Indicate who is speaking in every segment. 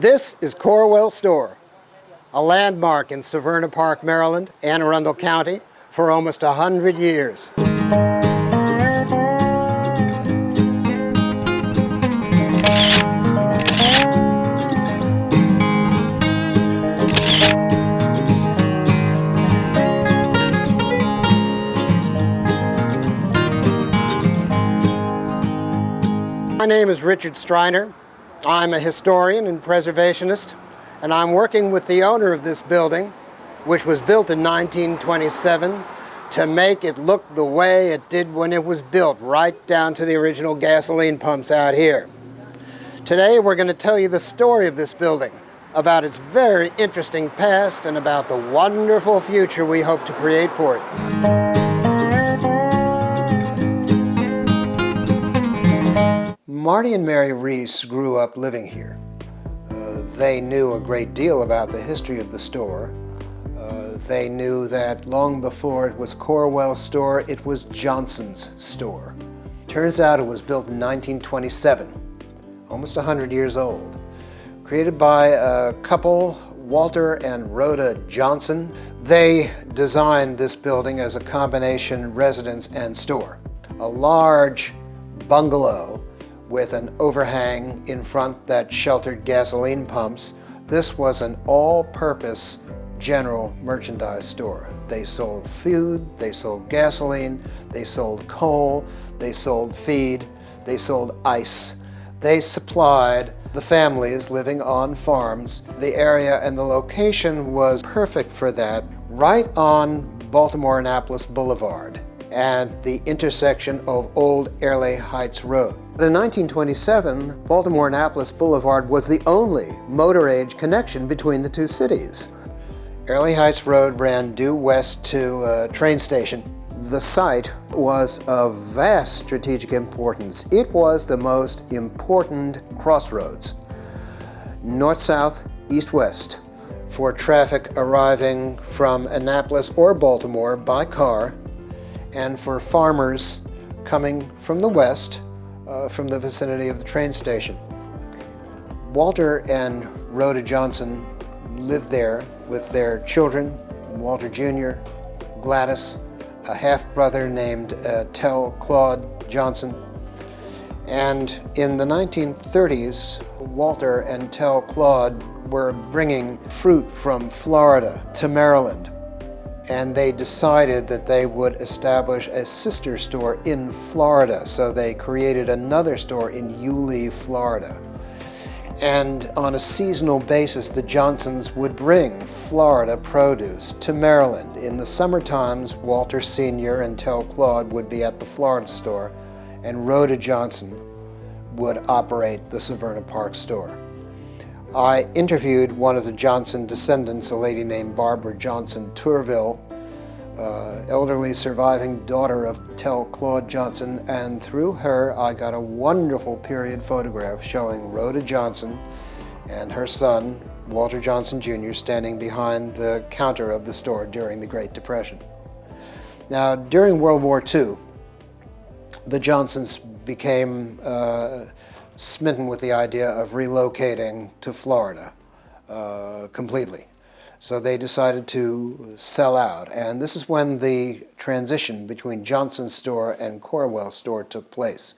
Speaker 1: This is Corwell Store, a landmark in Severna Park, Maryland, Anne Arundel County, for almost 100 years. My name is Rick Striner. I'm a historian and preservationist, and I'm working with the owner of this building, which was built in 1927, to make it look the way it did when it was built, right down to the original gasoline pumps out here. Today we're going to tell you the story of this building, about its very interesting past and about the wonderful future we hope to create for it. Marty and Mary Reese grew up living here. They knew a great deal about the history of the store. They knew that long before it was Corwell's store, it was Johnson's store. Turns out it was built in 1927, almost 100 years old. Created by a couple, Walter and Rhoda Johnson. They designed this building as a combination residence and store. A large bungalow with an overhang in front that sheltered gasoline pumps. This was an all-purpose general merchandise store. They sold food, they sold gasoline, they sold coal, they sold feed, they sold ice. They supplied the families living on farms. The area and the location was perfect for that, right on Baltimore-Annapolis Blvd and the intersection of Old Airlie Heights Road. But in 1927, Baltimore-Annapolis Blvd was the only motor-age connection between the two cities. Airlie Heights Road ran due west to a train station. The site was of vast strategic importance. It was the most important crossroads, north-south, east-west, for traffic arriving from Annapolis or Baltimore by car, and for farmers coming from the west, from the vicinity of the train station. Walter and Rhoda Johnson lived there with their children, Walter Jr., Gladys, a half-brother named Tell Claude Johnson. And in the 1930s, Walter and Tell Claude were bringing fruit from Florida to Maryland. And they decided that they would establish a sister store in Florida. So they created another store in Yulee, Florida. And on a seasonal basis, the Johnsons would bring Florida produce to Maryland. In the summer times, Walter Sr. and Tell Claude would be at the Florida store, and Rhoda Johnson would operate the Severna Park store. I interviewed one of the Johnson descendants, a lady named Barbara Johnson Tourville, elderly surviving daughter of Tell Claude Johnson, and through her I got a wonderful period photograph showing Rhoda Johnson and her son, Walter Johnson Jr., standing behind the counter of the store during the Great Depression. Now, during World War II, the Johnsons became smitten with the idea of relocating to Florida completely. So they decided to sell out, and this is when the transition between Johnson's store and Corwell's store took place.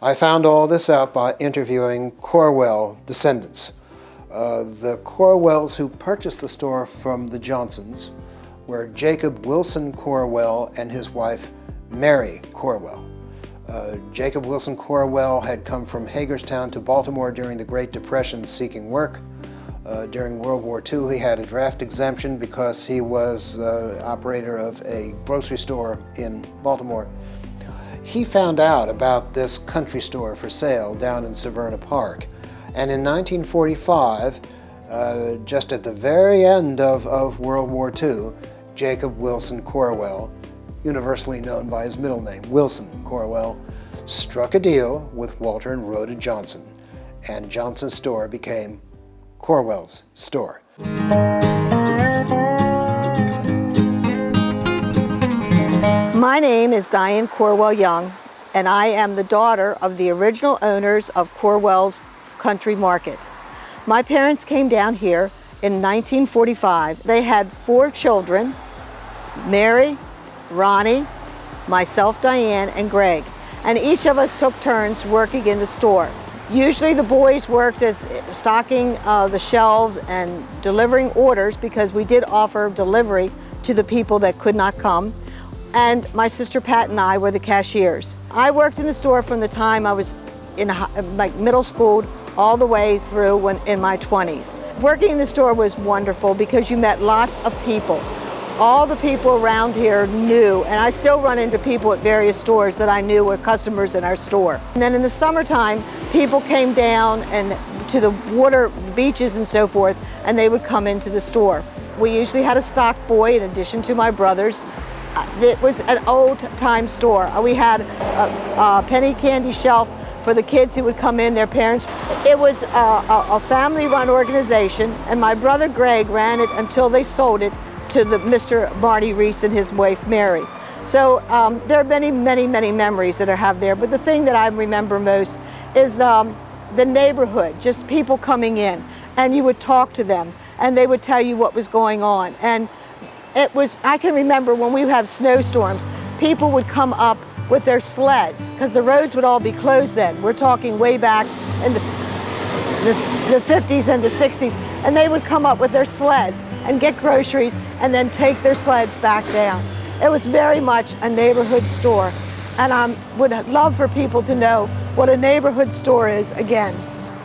Speaker 1: I found all this out by interviewing Corwell descendants. The Corwells who purchased the store from the Johnsons were Jacob Wilson Corwell and his wife Mary Corwell. Jacob Wilson Corwell had come from Hagerstown to Baltimore during the Great Depression seeking work. During World War II, he had a draft exemption because he was operator of a grocery store in Baltimore. He found out about this country store for sale down in Severna Park. And in 1945, just at the very end of World War II, Jacob Wilson Corwell, universally known by his middle name, Wilson Corwell, struck a deal with Walter and Rhoda Johnson, and Johnson's store became Corwell's store.
Speaker 2: My name is Diane Corwell Young, and I am the daughter of the original owners of Corwell's Country Market. My parents came down here in 1945. They had 4 children, Mary, Ronnie, myself, Diane, and Greg. And each of us took turns working in the store. Usually the boys worked as stocking the shelves and delivering orders, because we did offer delivery to the people that could not come. And my sister Pat and I were the cashiers. I worked in the store from the time I was in like middle school all the way through when in my 20s. Working in the store was wonderful because you met lots of people. All the people around here knew, and I still run into people at various stores that I knew were customers in our store. And then in the summertime, people came down and to the water, beaches and so forth, and they would come into the store. We usually had a stock boy in addition to my brothers. It was an old-time store. We had a penny candy shelf for the kids who would come in, their parents. It was a family-run organization, and my brother Greg ran it until they sold it to Mr. Marty Reese and his wife Mary. So there are many memories that I have there, but the thing that I remember most is the neighborhood, just people coming in, and you would talk to them, and they would tell you what was going on. And I can remember when we would have snowstorms, people would come up with their sleds, because the roads would all be closed then. We're talking way back in the 50s and the 60s, and they would come up with their sleds and get groceries and then take their sleds back down. It was very much a neighborhood store, and I would love for people to know what a neighborhood store is again.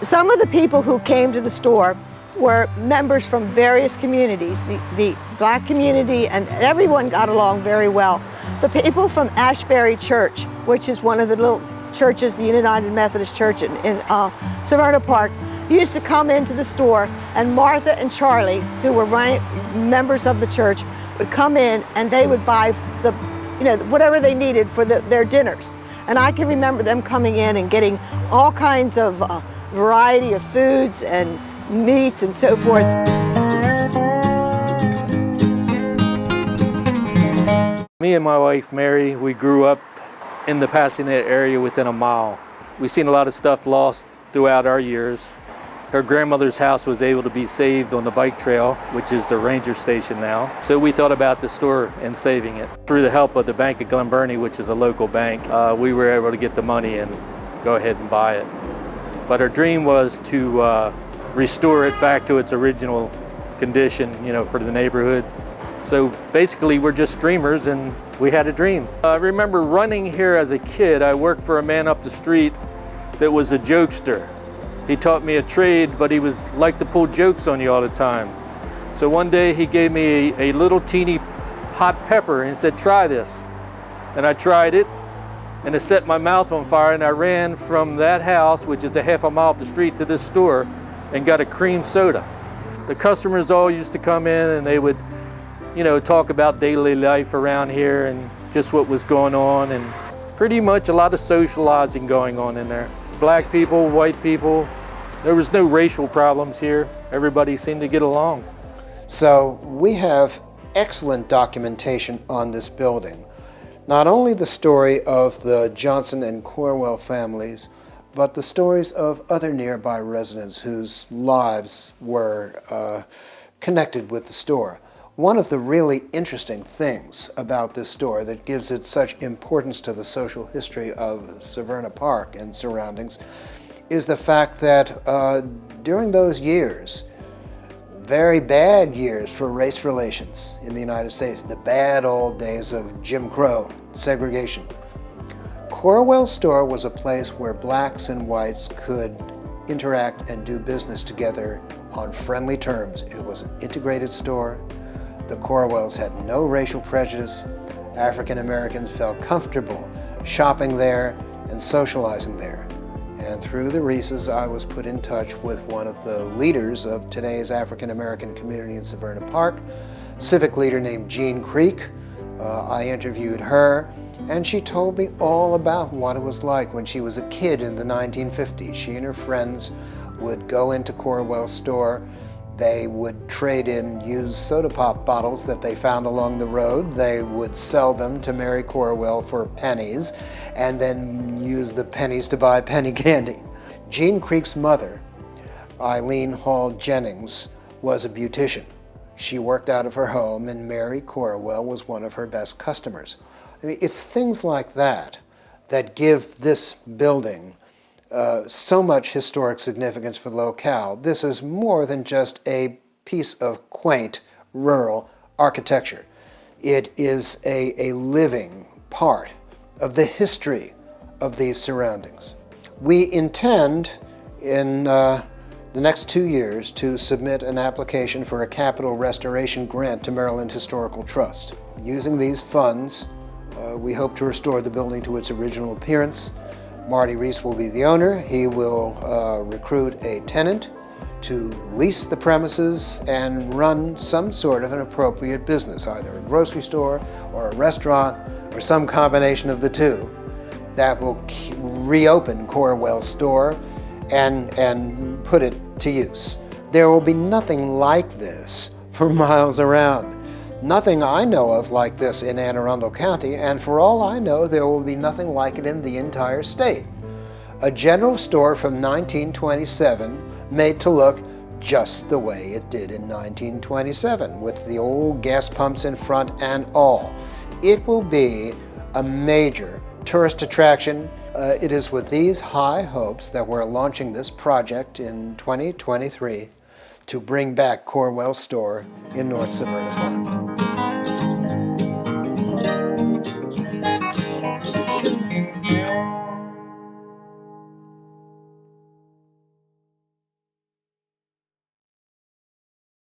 Speaker 2: Some of the people who came to the store were members from various communities, the black community, and everyone got along very well. The people from Ashbury Church, which is one of the little churches, the United Methodist Church in Severna Park, used to come into the store, and Martha and Charlie, who were members of the church, would come in and they would buy whatever they needed for their dinners. And I can remember them coming in and getting all kinds of variety of foods and meats and so forth.
Speaker 3: Me and my wife Mary, we grew up in the Pasadena area within a mile. We've seen a lot of stuff lost throughout our years. Her grandmother's house was able to be saved on the bike trail, which is the ranger station now. So we thought about the store and saving it. Through the help of the Bank of Glen Burnie, which is a local bank, we were able to get the money and go ahead and buy it. But our dream was to restore it back to its original condition, for the neighborhood. So basically we're just dreamers, and we had a dream. I remember running here as a kid. I worked for a man up the street that was a jokester. He taught me a trade, but he liked to pull jokes on you all the time. So one day he gave me a little teeny hot pepper and said, "Try this." And I tried it, and it set my mouth on fire, and I ran from that house, which is a half a mile up the street, to this store and got a cream soda. The customers all used to come in, and they would talk about daily life around here and just what was going on, and pretty much a lot of socializing going on in there. Black people, white people, there was no racial problems here. Everybody seemed to get along.
Speaker 1: So we have excellent documentation on this building. Not only the story of the Johnson and Corwell families, but the stories of other nearby residents whose lives were connected with the store. One of the really interesting things about this store that gives it such importance to the social history of Severna Park and surroundings is the fact that during those years, very bad years for race relations in the United States, the bad old days of Jim Crow, segregation, Corwell store was a place where blacks and whites could interact and do business together on friendly terms. It was an integrated store. The Corwells had no racial prejudice. African Americans felt comfortable shopping there and socializing there. And through the Reeses, I was put in touch with one of the leaders of today's African American community in Severna Park, civic leader named Jean Creek. I interviewed her, and she told me all about what it was like when she was a kid in the 1950s. She and her friends would go into Corwell's store. They would trade in used soda pop bottles that they found along the road. They would sell them to Mary Corwell for pennies, and then use the pennies to buy penny candy. Jean Creek's mother Eileen Hall Jennings was a beautician. She worked out of her home, and Mary Corwell was one of her best customers. I mean, it's things like that that give this building so much historic significance for the locale. This is more than just a piece of quaint rural architecture. It is a living part of the history of these surroundings. We intend in the next 2 years to submit an application for a capital restoration grant to Maryland Historical Trust. Using these funds, we hope to restore the building to its original appearance. Marty Reese will be the owner. He will recruit a tenant to lease the premises and run some sort of an appropriate business, either a grocery store or a restaurant or some combination of the two, that will reopen Corwell's store and put it to use. There will be nothing like this for miles around. Nothing I know of like this in Anne Arundel County, and for all I know, there will be nothing like it in the entire state. A general store from 1927 made to look just the way it did in 1927, with the old gas pumps in front and all. It will be a major tourist attraction. It is with these high hopes that we're launching this project in 2023 to bring back Corwell's store in North Severna Park.